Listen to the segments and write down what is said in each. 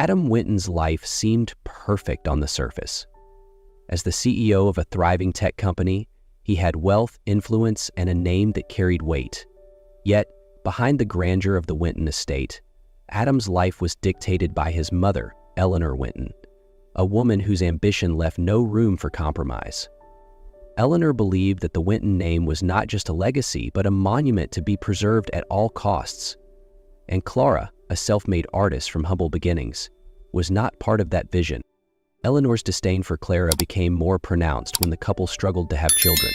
Adam Winton's life seemed perfect on the surface. As the CEO of a thriving tech company, he had wealth, influence, and a name that carried weight. Yet, behind the grandeur of the Winton estate, Adam's life was dictated by his mother, Eleanor Winton, a woman whose ambition left no room for compromise. Eleanor believed that the Winton name was not just a legacy, but a monument to be preserved at all costs. And Clara, a self-made artist from humble beginnings, was not part of that vision. Eleanor's disdain for Clara became more pronounced when the couple struggled to have children.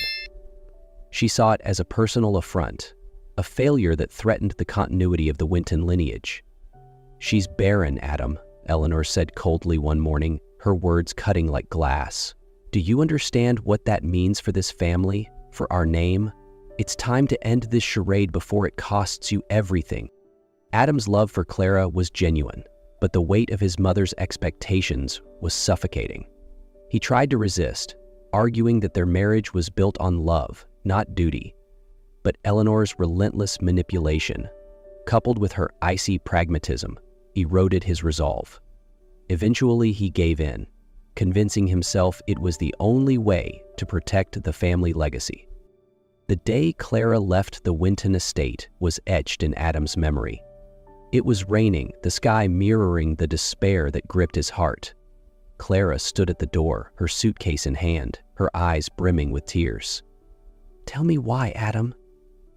She saw it as a personal affront, a failure that threatened the continuity of the Winton lineage. "She's barren, Adam," Eleanor said coldly one morning, her words cutting like glass. "Do you understand what that means for this family, for our name? It's time to end this charade before it costs you everything." Adam's love for Clara was genuine, but the weight of his mother's expectations was suffocating. He tried to resist, arguing that their marriage was built on love, not duty. But Eleanor's relentless manipulation, coupled with her icy pragmatism, eroded his resolve. Eventually, he gave in, convincing himself it was the only way to protect the family legacy. The day Clara left the Winton estate was etched in Adam's memory. It was raining, the sky mirroring the despair that gripped his heart. Clara stood at the door, her suitcase in hand, her eyes brimming with tears. "Tell me why, Adam,"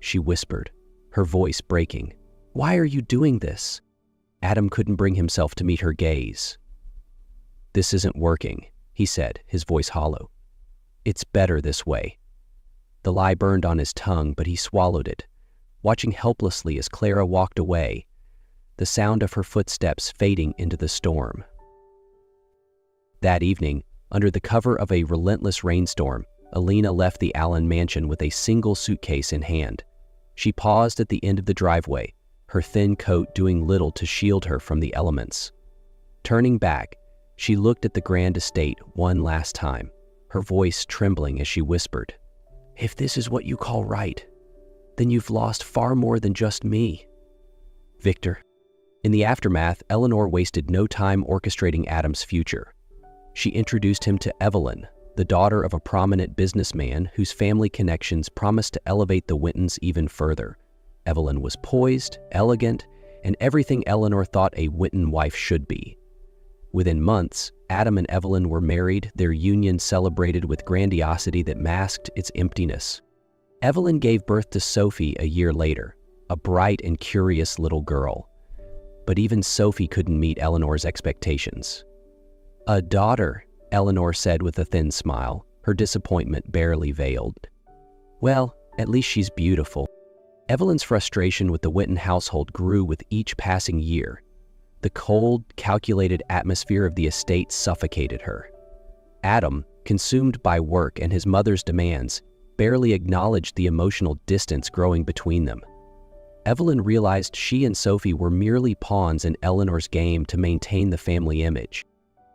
she whispered, her voice breaking. "Why are you doing this?" Adam couldn't bring himself to meet her gaze. "This isn't working," he said, his voice hollow. "It's better this way." The lie burned on his tongue, but he swallowed it, watching helplessly as Clara walked away, the sound of her footsteps fading into the storm. That evening, under the cover of a relentless rainstorm, Alina left the Allen mansion with a single suitcase in hand. She paused at the end of the driveway, her thin coat doing little to shield her from the elements. Turning back, she looked at the grand estate one last time, her voice trembling as she whispered, "If this is what you call right, then you've lost far more than just me, Victor." In the aftermath, Eleanor wasted no time orchestrating Adam's future. She introduced him to Evelyn, the daughter of a prominent businessman whose family connections promised to elevate the Wintons even further. Evelyn was poised, elegant, and everything Eleanor thought a Winton wife should be. Within months, Adam and Evelyn were married, their union celebrated with grandiosity that masked its emptiness. Evelyn gave birth to Sophie a year later, a bright and curious little girl. But even Sophie couldn't meet Eleanor's expectations. "A daughter," Eleanor said with a thin smile, her disappointment barely veiled. "Well, at least she's beautiful." Evelyn's frustration with the Winton household grew with each passing year. The cold, calculated atmosphere of the estate suffocated her. Adam, consumed by work and his mother's demands, barely acknowledged the emotional distance growing between them. Evelyn realized she and Sophie were merely pawns in Eleanor's game to maintain the family image.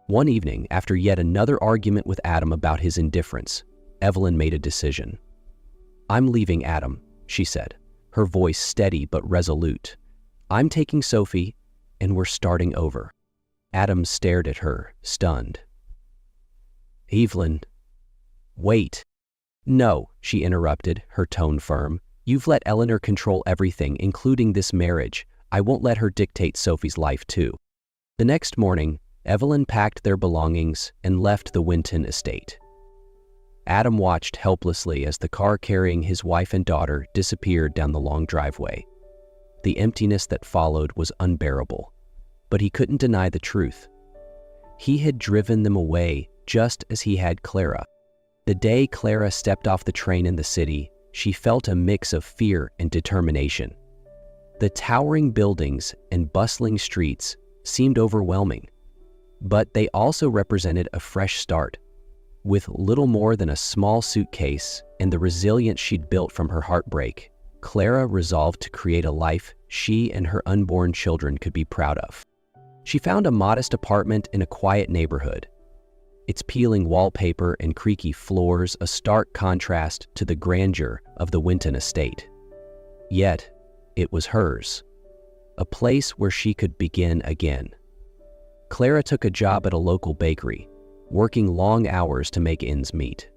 One evening, after yet another argument with Adam about his indifference, Evelyn made a decision. "I'm leaving Adam," she said, her voice steady but resolute. "I'm taking Sophie, and we're starting over." Adam stared at her, stunned. "Evelyn, wait." "No," she interrupted, her tone firm. "You've let Eleanor control everything, including this marriage. I won't let her dictate Sophie's life, too." The next morning, Evelyn packed their belongings and left the Winton estate. Adam watched helplessly as the car carrying his wife and daughter disappeared down the long driveway. The emptiness that followed was unbearable, but he couldn't deny the truth. He had driven them away just as he had Clara. The day Clara stepped off the train in the city, she felt a mix of fear and determination. The towering buildings and bustling streets seemed overwhelming, but they also represented a fresh start. With little more than a small suitcase and the resilience she'd built from her heartbreak, Clara resolved to create a life she and her unborn children could be proud of. She found a modest apartment in a quiet neighborhood, its peeling wallpaper and creaky floors a stark contrast to the grandeur of the Winton estate. Yet, it was hers, a place where she could begin again. Clara took a job at a local bakery, working long hours to make ends meet.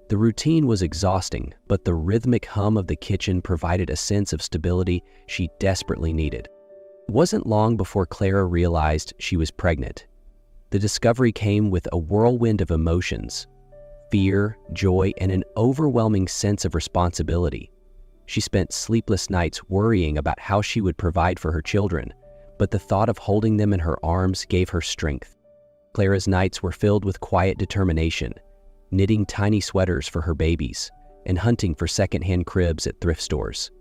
The routine was exhausting, but the rhythmic hum of the kitchen provided a sense of stability she desperately needed. It wasn't long before Clara realized she was pregnant. The discovery came with a whirlwind of emotions: fear, joy, and an overwhelming sense of responsibility. She spent sleepless nights worrying about how she would provide for her children, but the thought of holding them in her arms gave her strength. Clara's nights were filled with quiet determination, knitting tiny sweaters for her babies and hunting for secondhand cribs at thrift stores.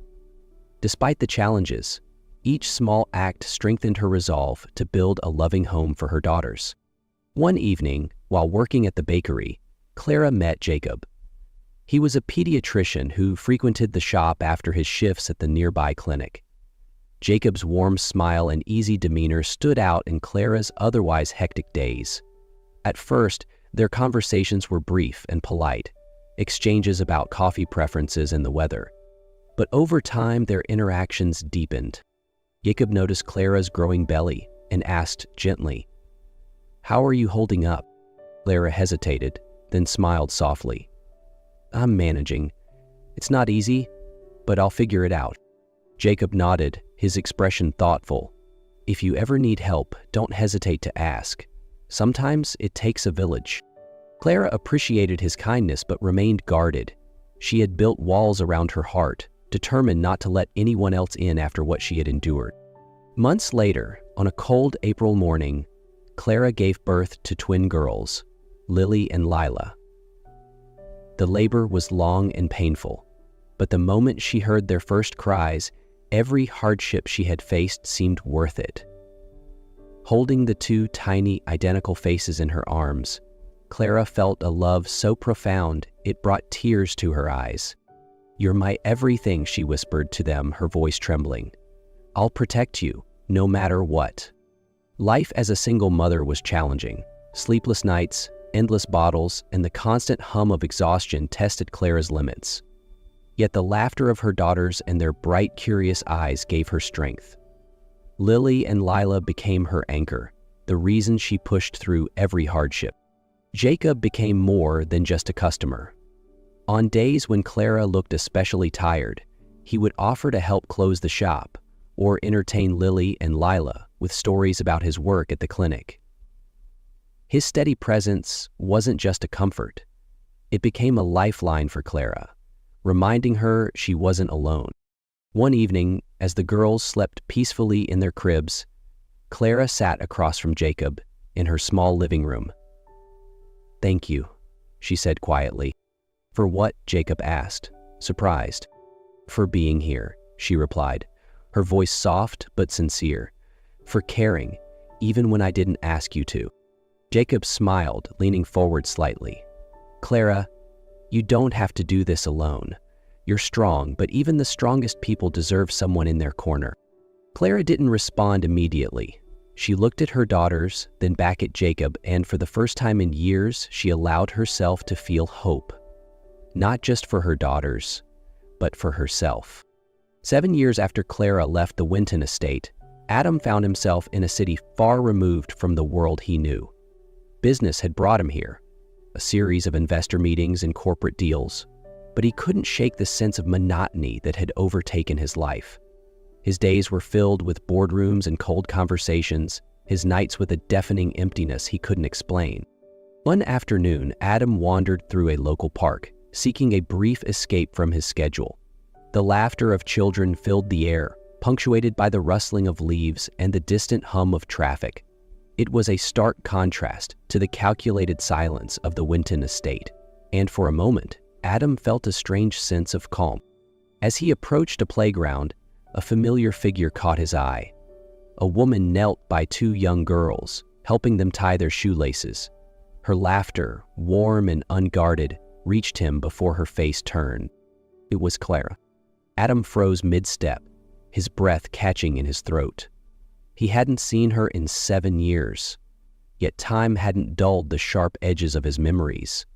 Despite the challenges, each small act strengthened her resolve to build a loving home for her daughters. One evening, while working at the bakery, Clara met Jacob. He was a pediatrician who frequented the shop after his shifts at the nearby clinic. Jacob's warm smile and easy demeanor stood out in Clara's otherwise hectic days. At first, their conversations were brief and polite, exchanges about coffee preferences and the weather. But over time, their interactions deepened. Jacob noticed Clara's growing belly and asked gently, "How are you holding up?" Clara hesitated, then smiled softly. "I'm managing. It's not easy, but I'll figure it out." Jacob nodded, his expression thoughtful. "If you ever need help, don't hesitate to ask. Sometimes it takes a village." Clara appreciated his kindness but remained guarded. She had built walls around her heart, determined not to let anyone else in after what she had endured. Months later, on a cold April morning, Clara gave birth to twin girls, Lily and Lila. The labor was long and painful, but the moment she heard their first cries, every hardship she had faced seemed worth it. Holding the two tiny, identical faces in her arms, Clara felt a love so profound it brought tears to her eyes. "You're my everything," she whispered to them, her voice trembling. "I'll protect you, no matter what." Life as a single mother was challenging. Sleepless nights, endless bottles, and the constant hum of exhaustion tested Clara's limits. Yet the laughter of her daughters and their bright, curious eyes gave her strength. Lily and Lila became her anchor, the reason she pushed through every hardship. Jacob became more than just a customer. On days when Clara looked especially tired, he would offer to help close the shop or entertain Lily and Lila with stories about his work at the clinic. His steady presence wasn't just a comfort. It became a lifeline for Clara, reminding her she wasn't alone. One evening, as the girls slept peacefully in their cribs, Clara sat across from Jacob in her small living room. "Thank you," she said quietly. "For what?" Jacob asked, surprised. "For being here," she replied, her voice soft but sincere. "For caring, even when I didn't ask you to." Jacob smiled, leaning forward slightly. "Clara, you don't have to do this alone. You're strong, but even the strongest people deserve someone in their corner." Clara didn't respond immediately. She looked at her daughters, then back at Jacob, and for the first time in years, she allowed herself to feel hope. Not just for her daughters, but for herself. 7 years after Clara left the Winton estate, Adam found himself in a city far removed from the world he knew. Business had brought him here, a series of investor meetings and corporate deals, but he couldn't shake the sense of monotony that had overtaken his life. His days were filled with boardrooms and cold conversations, his nights with a deafening emptiness he couldn't explain. One afternoon, Adam wandered through a local park, seeking a brief escape from his schedule. The laughter of children filled the air, punctuated by the rustling of leaves and the distant hum of traffic. It was a stark contrast to the calculated silence of the Winton estate, and for a moment, Adam felt a strange sense of calm. As he approached a playground, a familiar figure caught his eye. A woman knelt by two young girls, helping them tie their shoelaces. Her laughter, warm and unguarded, reached him before her face turned. It was Clara. Adam froze mid-step, his breath catching in his throat. He hadn't seen her in 7 years, yet time hadn't dulled the sharp edges of his memories.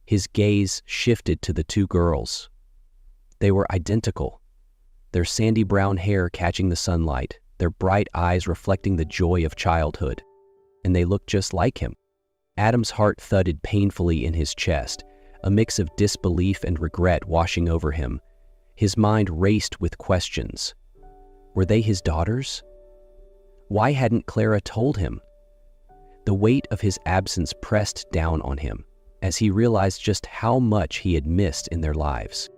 His gaze shifted to the two girls. They were identical, their sandy brown hair catching the sunlight, their bright eyes reflecting the joy of childhood. and they looked just like him. Adam's heart thudded painfully in his chest, a mix of disbelief and regret washing over him. His mind raced with questions. Were they his daughters? Why hadn't Clara told him? The weight of his absence pressed down on him as he realized just how much he had missed in their lives.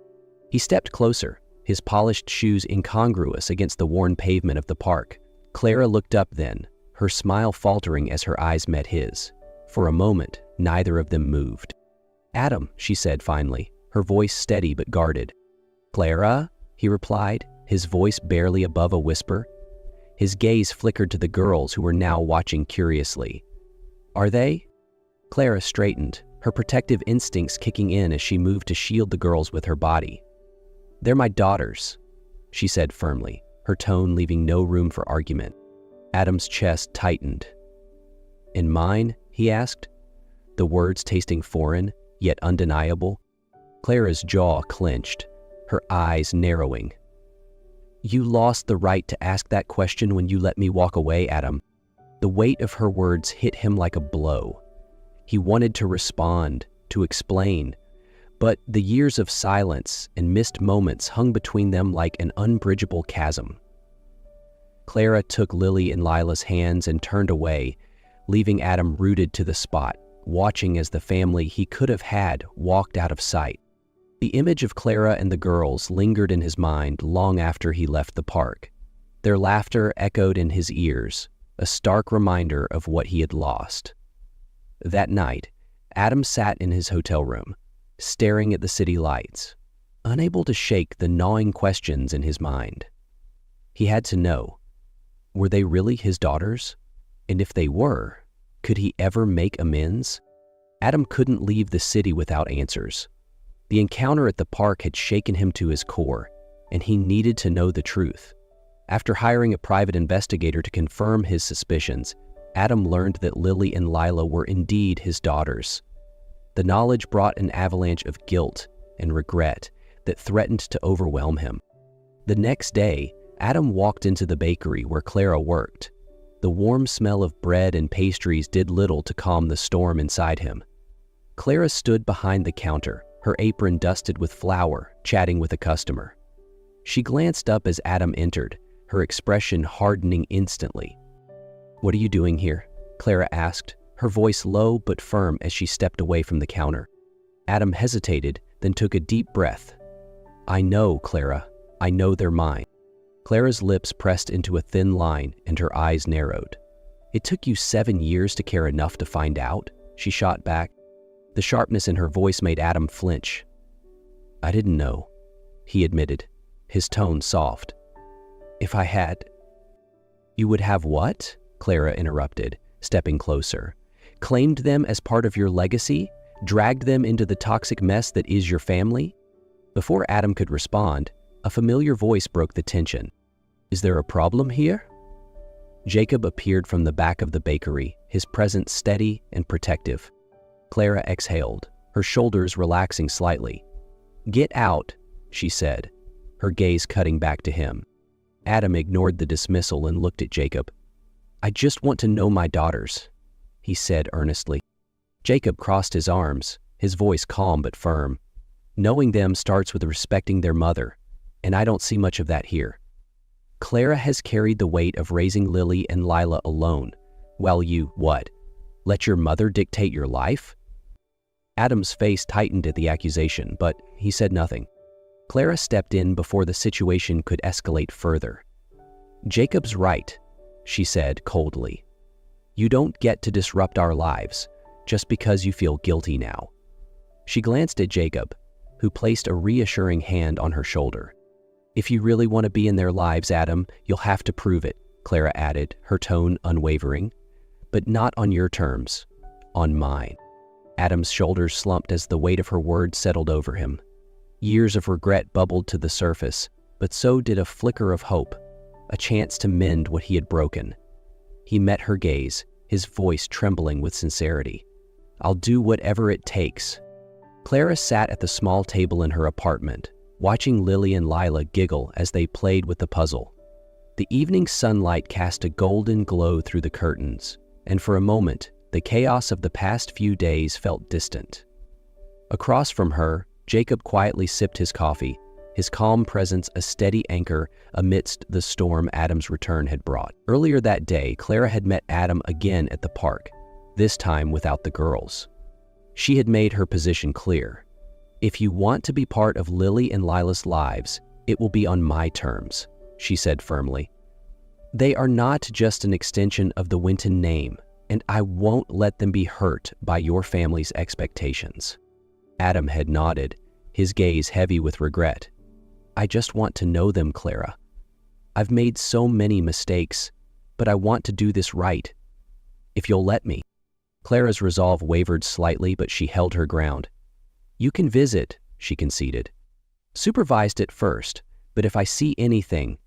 He stepped closer, his polished shoes incongruous against the worn pavement of the park. Clara looked up then, her smile faltering as her eyes met his. For a moment, neither of them moved. "Adam," she said finally, her voice steady but guarded. "Clara?" he replied, his voice barely above a whisper. His gaze flickered to the girls who were now watching curiously. "Are they?" Clara straightened, her protective instincts kicking in as she moved to shield the girls with her body. "They're my daughters," she said firmly, her tone leaving no room for argument. Adam's chest tightened. "And mine?" he asked, the words tasting foreign, yet undeniable. Clara's jaw clenched, her eyes narrowing. "You lost the right to ask that question when you let me walk away, Adam." The weight of her words hit him like a blow. He wanted to respond, to explain, but the years of silence and missed moments hung between them like an unbridgeable chasm. Clara took Lily and Lila's hands and turned away, leaving Adam rooted to the spot, watching as the family he could have had walked out of sight. The image of Clara and the girls lingered in his mind long after he left the park. Their laughter echoed in his ears, a stark reminder of what he had lost. That night, Adam sat in his hotel room, staring at the city lights, unable to shake the gnawing questions in his mind. He had to know, were they really his daughters? And if they were, could he ever make amends? Adam couldn't leave the city without answers. The encounter at the park had shaken him to his core, and he needed to know the truth. After hiring a private investigator to confirm his suspicions, Adam learned that Lily and Lila were indeed his daughters. The knowledge brought an avalanche of guilt and regret that threatened to overwhelm him. The next day, Adam walked into the bakery where Clara worked. The warm smell of bread and pastries did little to calm the storm inside him. Clara stood behind the counter, her apron dusted with flour, chatting with a customer. She glanced up as Adam entered, her expression hardening instantly. "What are you doing here?" Clara asked, her voice low but firm as she stepped away from the counter. Adam hesitated, then took a deep breath. "I know, Clara. I know they're mine." Clara's lips pressed into a thin line and her eyes narrowed. "It took you 7 years to care enough to find out?" she shot back. The sharpness in her voice made Adam flinch. "I didn't know," he admitted, his tone soft. "If I had—" "You would have what?" Clara interrupted, stepping closer. "Claimed them as part of your legacy? Dragged them into the toxic mess that is your family?" Before Adam could respond, a familiar voice broke the tension. "Is there a problem here?" Jacob appeared from the back of the bakery, his presence steady and protective. Clara exhaled, her shoulders relaxing slightly. "Get out," she said, her gaze cutting back to him. Adam ignored the dismissal and looked at Jacob. "I just want to know my daughters," he said earnestly. Jacob crossed his arms, his voice calm but firm. "Knowing them starts with respecting their mother, and I don't see much of that here. Clara has carried the weight of raising Lily and Lila alone, while you, what, let your mother dictate your life?" Adam's face tightened at the accusation, but he said nothing. Clara stepped in before the situation could escalate further. "Jacob's right," she said coldly. "You don't get to disrupt our lives just because you feel guilty now." She glanced at Jacob, who placed a reassuring hand on her shoulder. "If you really want to be in their lives, Adam, you'll have to prove it," Clara added, her tone unwavering. "But not on your terms, on mine." Adam's shoulders slumped as the weight of her words settled over him. Years of regret bubbled to the surface, but so did a flicker of hope, a chance to mend what he had broken. He met her gaze, his voice trembling with sincerity. "I'll do whatever it takes." Clara sat at the small table in her apartment, watching Lily and Lila giggle as they played with the puzzle. The evening sunlight cast a golden glow through the curtains, and for a moment, the chaos of the past few days felt distant. Across from her, Jacob quietly sipped his coffee, his calm presence a steady anchor amidst the storm Adam's return had brought. Earlier that day, Clara had met Adam again at the park, this time without the girls. She had made her position clear. "If you want to be part of Lily and Lila's lives, it will be on my terms," she said firmly. "They are not just an extension of the Winton name, and I won't let them be hurt by your family's expectations." Adam had nodded, his gaze heavy with regret. "I just want to know them, Clara. I've made so many mistakes, but I want to do this right. If you'll let me." Clara's resolve wavered slightly, but she held her ground. "You can visit," she conceded. "Supervised at first, but if I see anything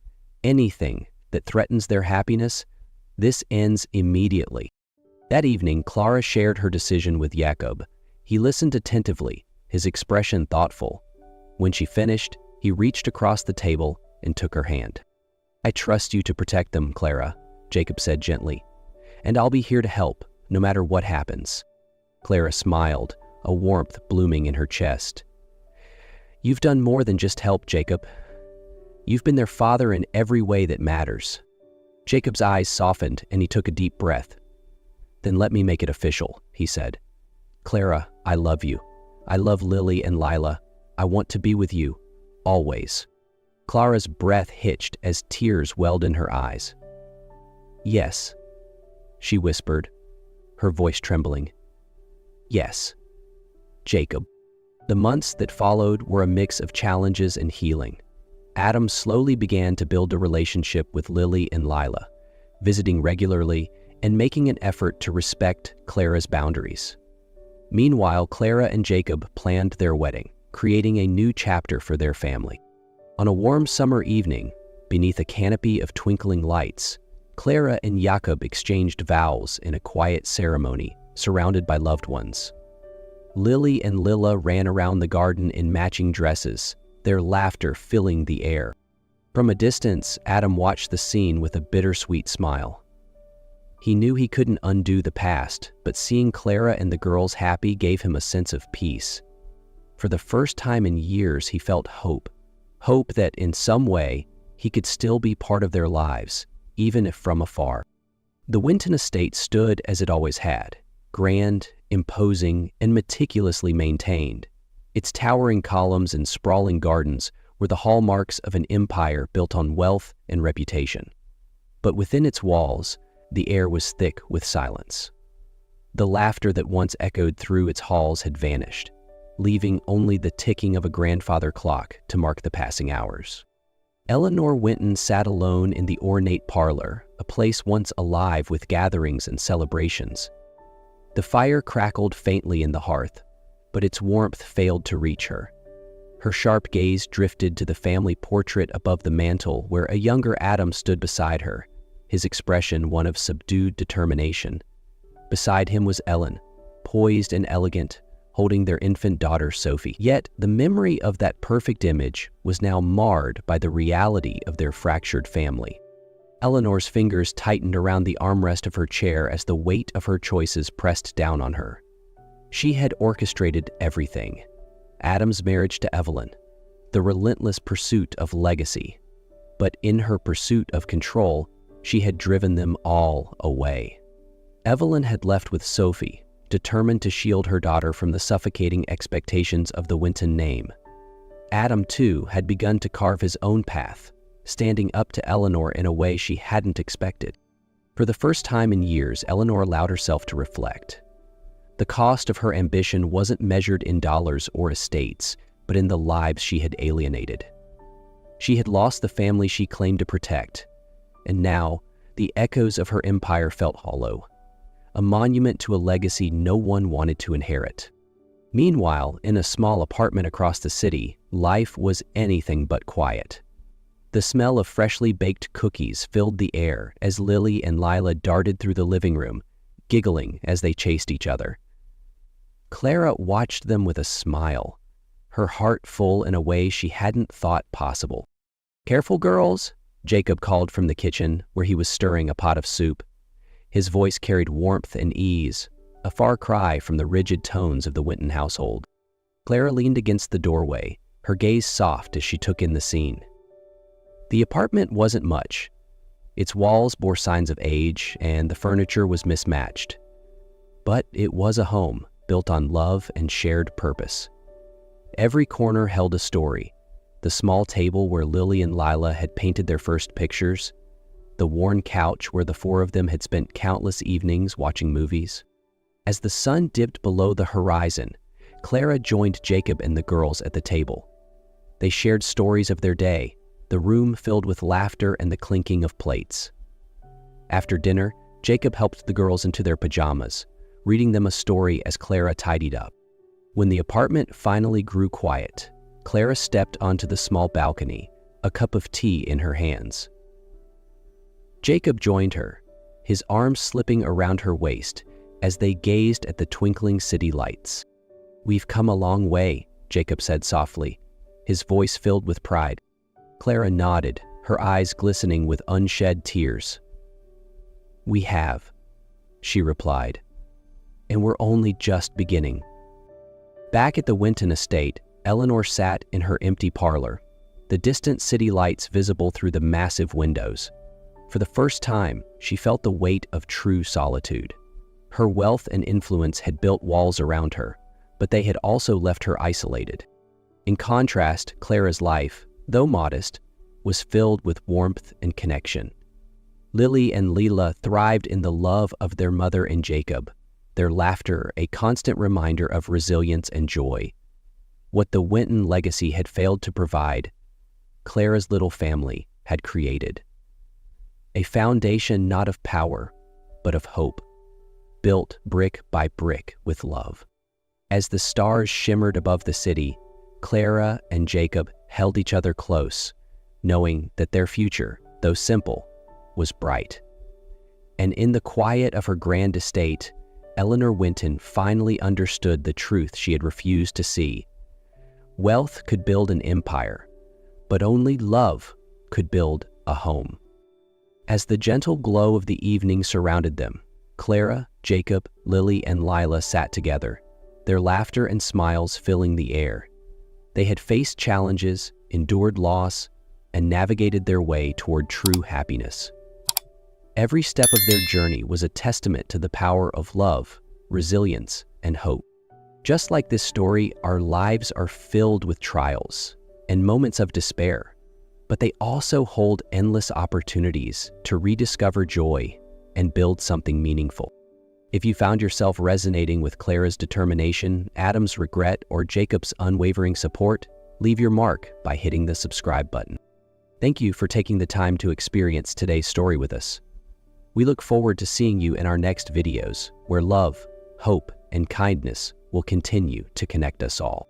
that threatens their happiness, this ends immediately." That evening, Clara shared her decision with Jacob. He listened attentively, his expression thoughtful. When she finished, he reached across the table and took her hand. "I trust you to protect them, Clara," Jacob said gently, "and I'll be here to help, no matter what happens." Clara smiled, a warmth blooming in her chest. "You've done more than just help, Jacob. You've been their father in every way that matters." Jacob's eyes softened and he took a deep breath. "Then let me make it official," he said. "Clara, I love you. I love Lily and Lila. I want to be with you, always." Clara's breath hitched as tears welled in her eyes. "Yes," she whispered, her voice trembling. "Yes, Jacob." The months that followed were a mix of challenges and healing. Adam slowly began to build a relationship with Lily and Lila, visiting regularly and making an effort to respect Clara's boundaries. Meanwhile, Clara and Jacob planned their wedding, creating a new chapter for their family. On a warm summer evening, beneath a canopy of twinkling lights, Clara and Jacob exchanged vows in a quiet ceremony, surrounded by loved ones. Lily and Lila ran around the garden in matching dresses, their laughter filling the air. From a distance, Adam watched the scene with a bittersweet smile. He knew he couldn't undo the past, but seeing Clara and the girls happy gave him a sense of peace. For the first time in years, he felt hope. Hope that in some way, he could still be part of their lives, even if from afar. The Winton estate stood as it always had, grand, imposing, and meticulously maintained. Its towering columns and sprawling gardens were the hallmarks of an empire built on wealth and reputation. But within its walls, the air was thick with silence. The laughter that once echoed through its halls had vanished, leaving only the ticking of a grandfather clock to mark the passing hours. Eleanor Winton sat alone in the ornate parlor, a place once alive with gatherings and celebrations. The fire crackled faintly in the hearth, but its warmth failed to reach her. Her sharp gaze drifted to the family portrait above the mantel where a younger Adam stood beside her, his expression one of subdued determination. Beside him was Ellen, poised and elegant, holding their infant daughter Sophie. Yet the memory of that perfect image was now marred by the reality of their fractured family. Eleanor's fingers tightened around the armrest of her chair as the weight of her choices pressed down on her. She had orchestrated everything: Adam's marriage to Evelyn, the relentless pursuit of legacy. But in her pursuit of control, she had driven them all away. Evelyn had left with Sophie, determined to shield her daughter from the suffocating expectations of the Winton name. Adam, too, had begun to carve his own path, standing up to Eleanor in a way she hadn't expected. For the first time in years, Eleanor allowed herself to reflect. The cost of her ambition wasn't measured in dollars or estates, but in the lives she had alienated. She had lost the family she claimed to protect, and now the echoes of her empire felt hollow, a monument to a legacy no one wanted to inherit. Meanwhile, in a small apartment across the city, life was anything but quiet. The smell of freshly baked cookies filled the air as Lily and Lila darted through the living room, giggling as they chased each other. Clara watched them with a smile, her heart full in a way she hadn't thought possible. "Careful, girls," Jacob called from the kitchen, where he was stirring a pot of soup. His voice carried warmth and ease, a far cry from the rigid tones of the Winton household. Clara leaned against the doorway, her gaze soft as she took in the scene. The apartment wasn't much. Its walls bore signs of age, and the furniture was mismatched. But it was a home built on love and shared purpose. Every corner held a story. The small table where Lily and Lila had painted their first pictures, the worn couch where the four of them had spent countless evenings watching movies. As the sun dipped below the horizon, Clara joined Jacob and the girls at the table. They shared stories of their day, the room filled with laughter and the clinking of plates. After dinner, Jacob helped the girls into their pajamas, reading them a story as Clara tidied up. When the apartment finally grew quiet, Clara stepped onto the small balcony, a cup of tea in her hands. Jacob joined her, his arms slipping around her waist as they gazed at the twinkling city lights. "We've come a long way," Jacob said softly, his voice filled with pride. Clara nodded, her eyes glistening with unshed tears. "We have," she replied, "and we're only just beginning." Back at the Winton estate, Eleanor sat in her empty parlor, the distant city lights visible through the massive windows. For the first time, she felt the weight of true solitude. Her wealth and influence had built walls around her, but they had also left her isolated. In contrast, Clara's life, though modest, was filled with warmth and connection. Lily and Lila thrived in the love of their mother and Jacob, their laughter a constant reminder of resilience and joy. What the Winton legacy had failed to provide, Clara's little family had created. A foundation not of power, but of hope, built brick by brick with love. As the stars shimmered above the city, Clara and Jacob held each other close, knowing that their future, though simple, was bright. And in the quiet of her grand estate, Eleanor Winton finally understood the truth she had refused to see. Wealth could build an empire, but only love could build a home. As the gentle glow of the evening surrounded them, Clara, Jacob, Lily, and Lila sat together, their laughter and smiles filling the air. They had faced challenges, endured loss, and navigated their way toward true happiness. Every step of their journey was a testament to the power of love, resilience, and hope. Just like this story, our lives are filled with trials and moments of despair, but they also hold endless opportunities to rediscover joy and build something meaningful. If you found yourself resonating with Clara's determination, Adam's regret, or Jacob's unwavering support, leave your mark by hitting the subscribe button. Thank you for taking the time to experience today's story with us. We look forward to seeing you in our next videos, where love, hope, and kindness will continue to connect us all.